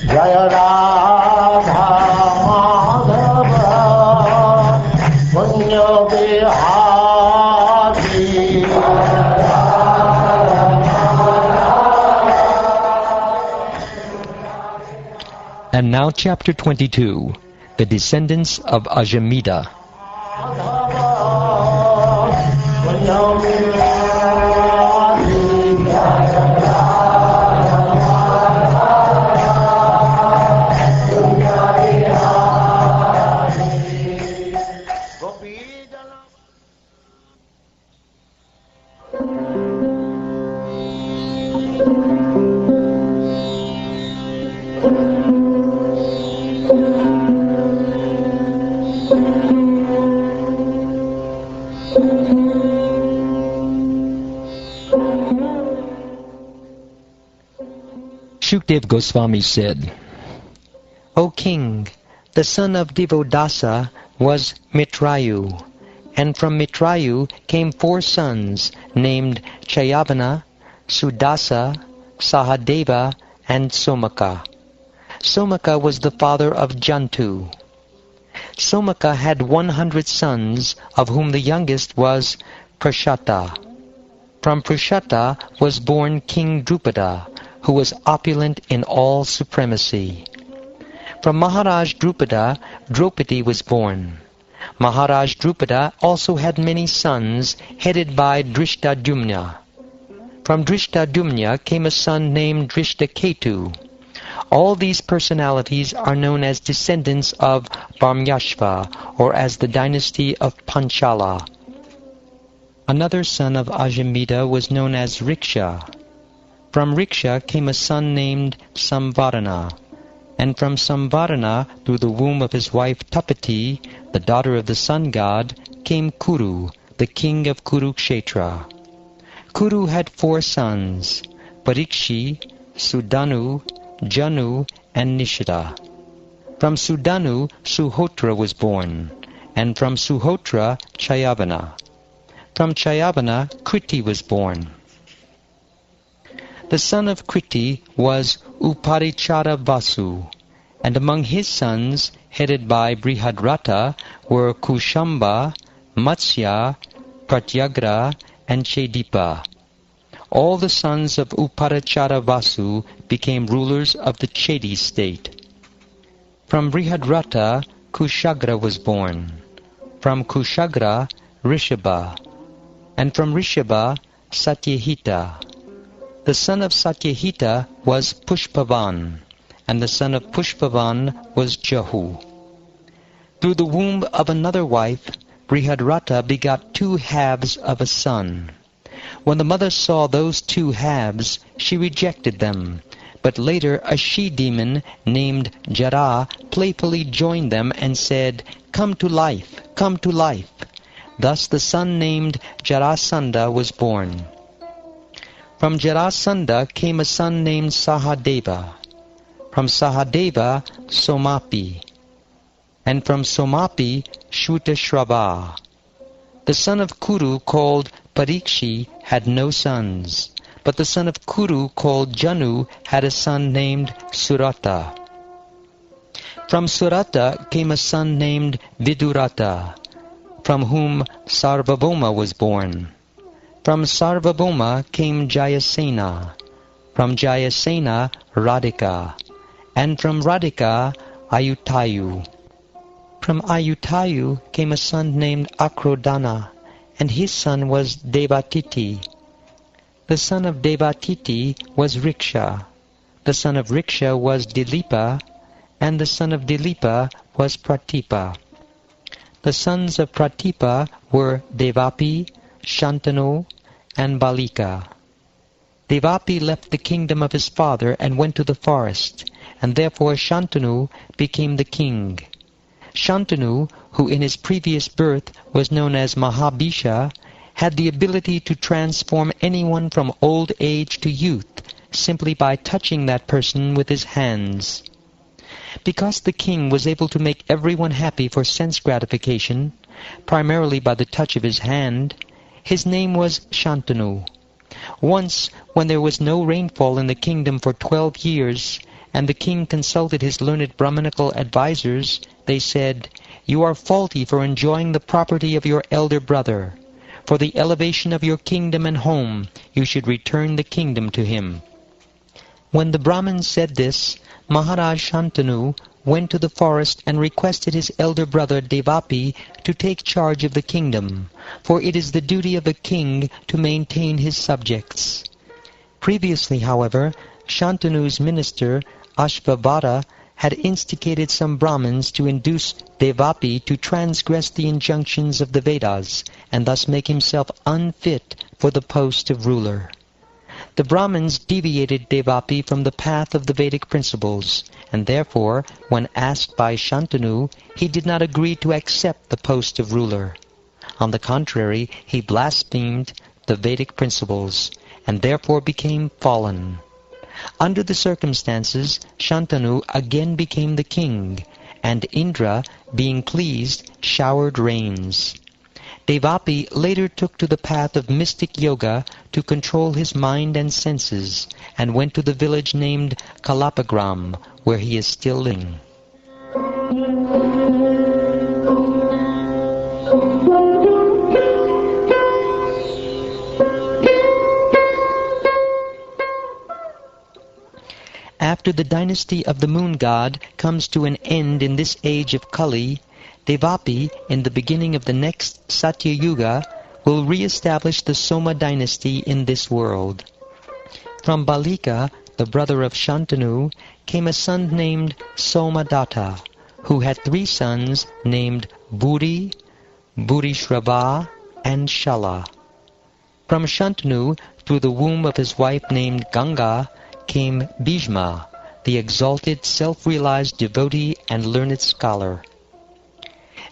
Jaya Radha Madhava Punya Vihari. And now chapter 22, the descendants of Ajamita. Shukdev Goswami said, O king, the son of Divodasa was Mitrayu, and from Mitrayu came 4 sons named Chayavana, Sudasa, Sahadeva, and Somaka. Somaka was the father of Jantu. Somaka had 100 sons, of whom the youngest was Prashata. From Prashata was born King Drupada, who was opulent in all supremacy. From Maharaj Drupada, Draupadi was born. Maharaj Drupada also had many sons, headed by Drishtadyumna. From Drishtadyumna came a son named Drishtaketu. All these personalities are known as descendants of Varmyashva, or as the dynasty of Panchala. Another son of Ajamita was known as Riksha. From Riksha came a son named Samvarana, and from Samvarana, through the womb of his wife Tapati, the daughter of the sun god, came Kuru, the king of Kurukshetra. Kuru had 4 sons, Parikshi, Sudanu, Janu, and Nishida. From Sudanu, Suhotra was born, and from Suhotra, Chayavana. From Chayavana, Kriti was born. The son of Kriti was Uparichara Vasu, and among his sons, headed by Brihadrata, were Kushamba, Matsya, Pratyagra, and Chedipa. All the sons of Uparichara Vasu became rulers of the Chedi state. From Brihadrata, Kushagra was born. From Kushagra, Rishabha. And from Rishabha, Satyahita. The son of Satyahita was Pushpavan, and the son of Pushpavan was Jahu. Through the womb of another wife, Brihadrata begot 2 halves of a son. When the mother saw those 2 halves, she rejected them, but later a she-demon named Jara playfully joined them and said, Come to life, come to life. Thus the son named Jarasandha was born. From Jarasandha came a son named Sahadeva. From Sahadeva, Somapi. And from Somapi, Shrutashrava. The son of Kuru called Parikshi had no sons, but the son of Kuru called Janu had a son named Surata. From Surata came a son named Vidurata, from whom Sarvabhauma was born. From Sarvabhauma came Jayasena, from Jayasena Radhika, and from Radhika Ayutayu. From Ayutayu came a son named Akrodana, and his son was Devatiti. The son of Devatiti was Riksha. The son of Riksha was Dilipa, and the son of Dilipa was Pratipa. The sons of Pratipa were Devapi, Shantanu, and Balika. Devapi left the kingdom of his father and went to the forest, and therefore Shantanu became the king. Shantanu, who in his previous birth was known as Mahabhisha, had the ability to transform anyone from old age to youth simply by touching that person with his hands. Because the king was able to make everyone happy for sense gratification, primarily by the touch of his hand, his name was Shantanu. Once, when there was no rainfall in the kingdom for 12 years, and the king consulted his learned Brahmanical advisers, they said, "You are faulty for enjoying the property of your elder brother. For the elevation of your kingdom and home, you should return the kingdom to him." When the Brahmins said this, Maharaj Shantanu went to the forest and requested his elder brother Devapi to take charge of the kingdom, for it is the duty of a king to maintain his subjects. Previously, however, Shantanu's minister, Ashvavada, had instigated some Brahmins to induce Devapi to transgress the injunctions of the Vedas, and thus make himself unfit for the post of ruler. The Brahmins deviated Devapi from the path of the Vedic principles, and therefore, when asked by Shantanu, he did not agree to accept the post of ruler. On the contrary, he blasphemed the Vedic principles, and therefore became fallen. Under the circumstances, Shantanu again became the king, and Indra, being pleased, showered rains. Devapi later took to the path of mystic yoga to control his mind and senses, and went to the village named Kalapagram, where he is still living. After the dynasty of the moon god comes to an end in this age of Kali, Devapi, in the beginning of the next Satya Yuga, will re-establish the Soma dynasty in this world. From Balika, the brother of Shantanu, came a son named Somadatta, who had 3 sons named Buri, Burishravha, and Shala. From Shantanu, through the womb of his wife named Ganga, came Bhishma, the exalted, self-realized devotee and learned scholar.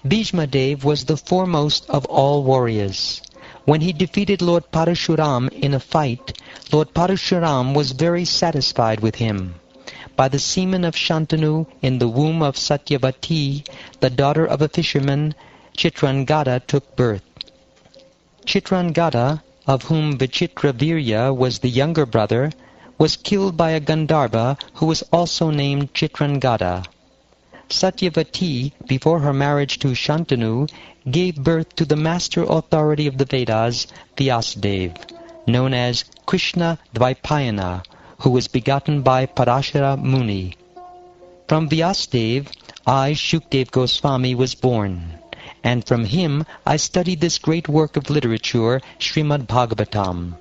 Bhishma Dev was the foremost of all warriors. When he defeated Lord Parashuram in a fight, Lord Parashuram was very satisfied with him. By the semen of Shantanu in the womb of Satyavati, the daughter of a fisherman, Chitrangada took birth. Chitrangada, of whom Vichitravirya was the younger brother, was killed by a Gandharva who was also named Chitrangada. Satyavati, before her marriage to Shantanu, gave birth to the master authority of the Vedas, Vyasadeva, known as Krishna Dvaipayana, who was begotten by Parashara Muni. From Vyasadeva, I, Shukdev Goswami, was born, and from him I studied this great work of literature, Srimad Bhagavatam.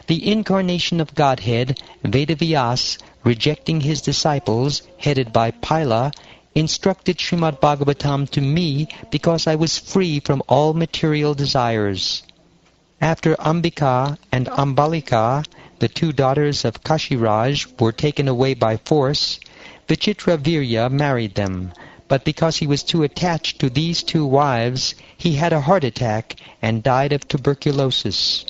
The incarnation of Godhead, Vedavyas, rejecting his disciples, headed by Pila, instructed Srimad Bhagavatam to me because I was free from all material desires. After Ambika and Ambalika, the 2 daughters of Kashiraj, were taken away by force, Vichitravirya married them, but because he was too attached to these 2 wives, he had a heart attack and died of tuberculosis.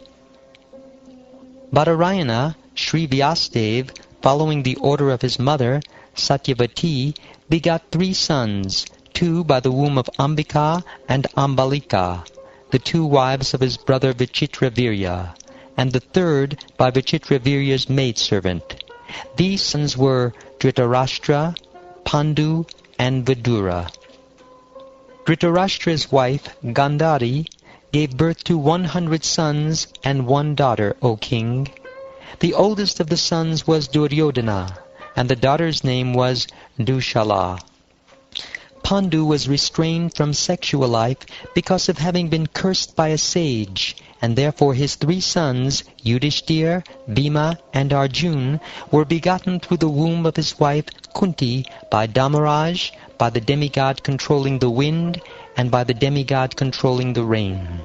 Badarayana, Sri Vyasadeva, following the order of his mother, Satyavati, begot 3 sons, 2 by the womb of Ambika and Ambalika, the 2 wives of his brother Vichitravirya, and the 3rd by Vichitravirya's maidservant. These sons were Dhritarashtra, Pandu, and Vidura. Dhritarashtra's wife, Gandhari, gave birth to 100 sons and 1 daughter, O king. The oldest of the sons was Duryodhana, and the daughter's name was Dushala. Pandu was restrained from sexual life because of having been cursed by a sage, and therefore his 3 sons, Yudhishthir, Bhima, and Arjun, were begotten through the womb of his wife Kunti by Dharmaraj, by the demigod controlling the wind, and by the demigod controlling the rain.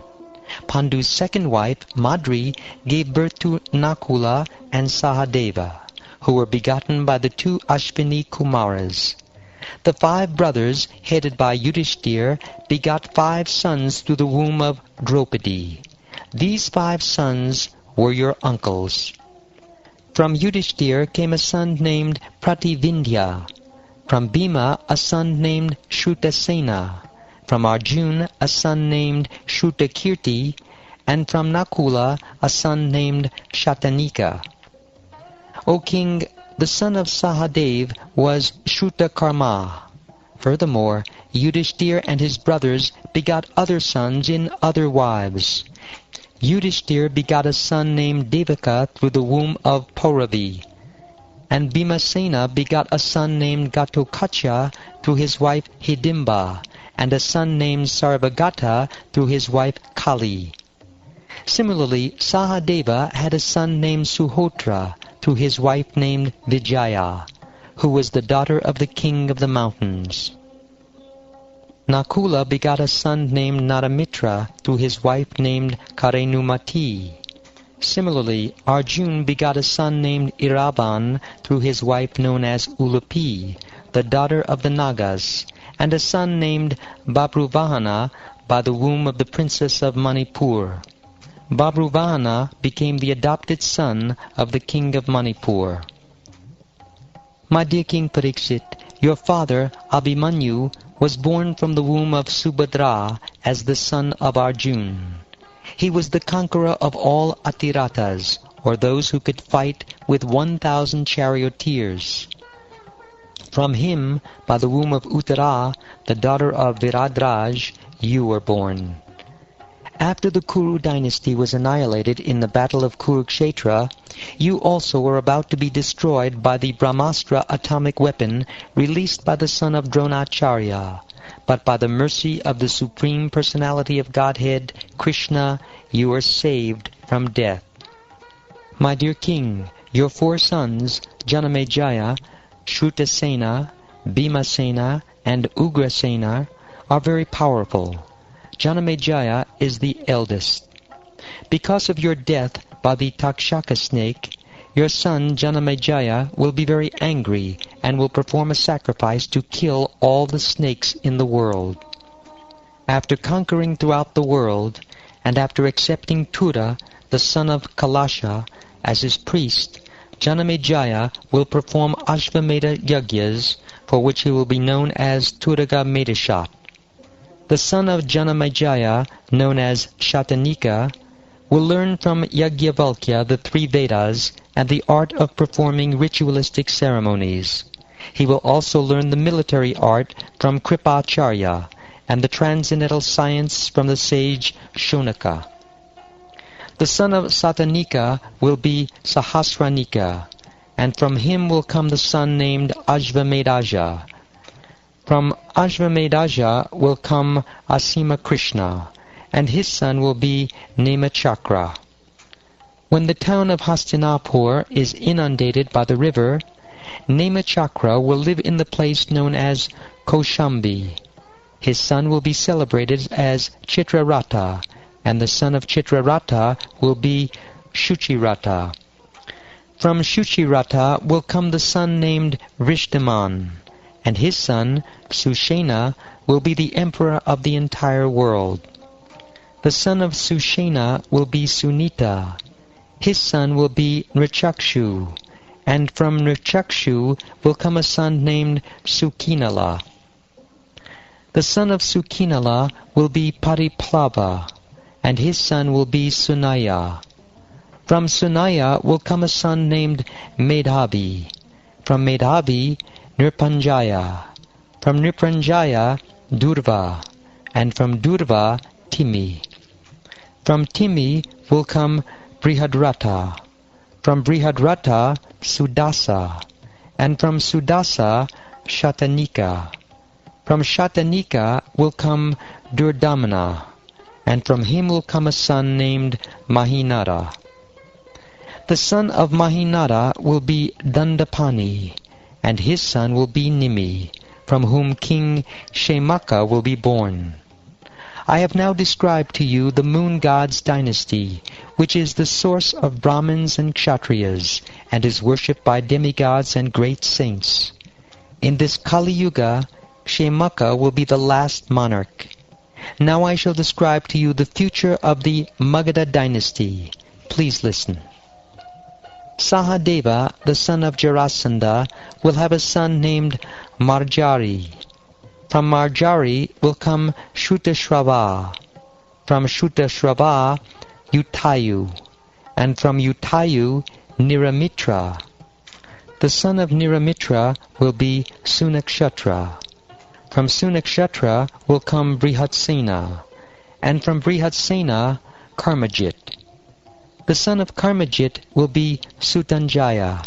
Pandu's 2nd wife, Madri, gave birth to Nakula and Sahadeva, who were begotten by the 2 Ashvini Kumaras. The 5 brothers, headed by Yudhishthir, begot 5 sons through the womb of Draupadi. These 5 sons were your uncles. From Yudhishthir came a son named Prativindya. From Bhima, a son named Shrutasena. From Arjun, a son named Shrutakirti, and from Nakula, a son named Shatanika. O king, The son of Sahadev was Shrutakarma. Furthermore, Yudhishthir and his brothers begot other sons in other wives. Yudhishthir begot a son named Devaka through the womb of Pauravi. And Bhimasena begot a son named Ghatotkacha through his wife Hidimba, and a son named Sarvagata through his wife Kali. Similarly, Sahadeva had a son named Suhotra through his wife named Vijaya, who was the daughter of the king of the mountains. Nakula begot a son named Naramitra through his wife named Karenumati. Similarly, Arjun begot a son named Iraban through his wife known as Ulupi, the daughter of the Nagas, and a son named Babruvahana by the womb of the princess of Manipur. Babruvahana became the adopted son of the king of Manipur. My dear King Parikshit, your father, Abhimanyu, was born from the womb of Subhadra as the son of Arjun. He was the conqueror of all Atiratas, or those who could fight with 1,000 charioteers. From him, by the womb of Uttara, the daughter of Viradraj, you were born. After the Kuru dynasty was annihilated in the battle of Kurukshetra, you also were about to be destroyed by the Brahmastra atomic weapon released by the son of Dronacharya. But by the mercy of the Supreme Personality of Godhead, Krishna, you are saved from death. My dear King, your 4 sons, Janamejaya, Shrutasena, Bhimasena, and Ugrasena, are very powerful. Janamejaya is the eldest. Because of your death by the Takshaka snake, your son Janamejaya will be very angry and will perform a sacrifice to kill all the snakes in the world. After conquering throughout the world, and after accepting Tura, the son of Kalasha, as his priest, Janamejaya will perform Ashvamedha Yagyas, for which he will be known as Turaga Medashat. The son of Janamejaya, known as Shatanika, will learn from Yajnavalkya the 3 Vedas and the art of performing ritualistic ceremonies. He will also learn the military art from Kripacharya and the transcendental science from the sage Shonaka. The son of Satanika will be Sahasranika, and from him will come the son named Ashvamedaja. From Ashvamedaja will come Asima Krishna, and his son will be Nemachakra. When the town of Hastinapur is inundated by the river, Nemachakra will live in the place known as Kaushambi. His son will be celebrated as Chitraratha, and the son of Chitraratha will be Shuchiratha. From Shuchiratha will come the son named Rishtaman, and his son, Sushena, will be the emperor of the entire world. The son of Sushena will be Sunita. His son will be Nrichakshu, and from Nrichakshu will come a son named Sukinala. The son of Sukinala will be Pariplava, and his son will be Sunaya. From Sunaya will come a son named Medhavi. From Medhavi, Nirpanjaya. From Nirpanjaya, Durva. And from Durva, Timi. From Timi will come Brihadrata. From Brihadrata, Sudasa. And from Sudasa, Shatanika. From Shatanika will come Durdamana. And from him will come a son named Mahinara. The son of Mahinara will be Dandapani, and his son will be Nimi, from whom King Shemaka will be born. I have now described to you the moon god's dynasty, which is the source of Brahmins and Kshatriyas, and is worshipped by demigods and great saints. In this Kali Yuga, Shemaka will be the last monarch. Now I shall describe to you the future of the Magadha dynasty. Please listen. Sahadeva, the son of Jarasandha, will have a son named Marjari. From Marjari will come Shrutashrava. From Shrutashrava, Utayu. And from Utayu, Niramitra. The son of Niramitra will be Sunakshetra. From Sunakshetra will come Brihatsena, and from Brihatsena, Karmajit. The son of Karmajit will be Sutanjaya.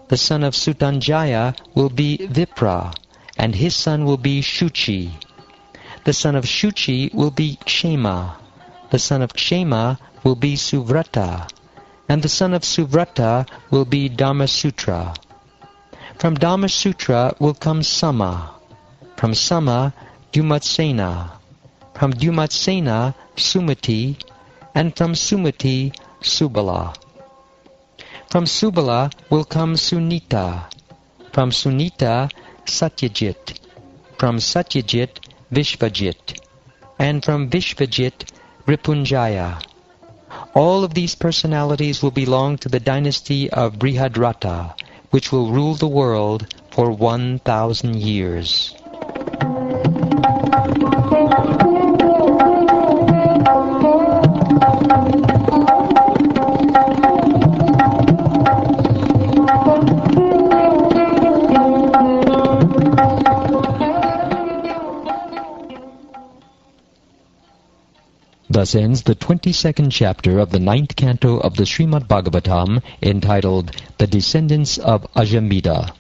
The son of Sutanjaya will be Vipra, and his son will be Shuchi. The son of Shuchi will be Kshema. The son of Kshema will be Suvrata, and the son of Suvrata will be Dharmasutra. From Dharmasutra will come Sama. From Sama, Dumatsena. From Dumatsena, Sumati, and from Sumati, Subala. From Subala will come Sunita. From Sunita, Satyajit. From Satyajit, Vishvajit. And from Vishvajit, Ripunjaya. All of these personalities will belong to the dynasty of Brihadrata, which will rule the world for 1,000 years. Thus ends the 22nd chapter of the 9th canto of the Srimad Bhagavatam, entitled The Descendants of Ajamita.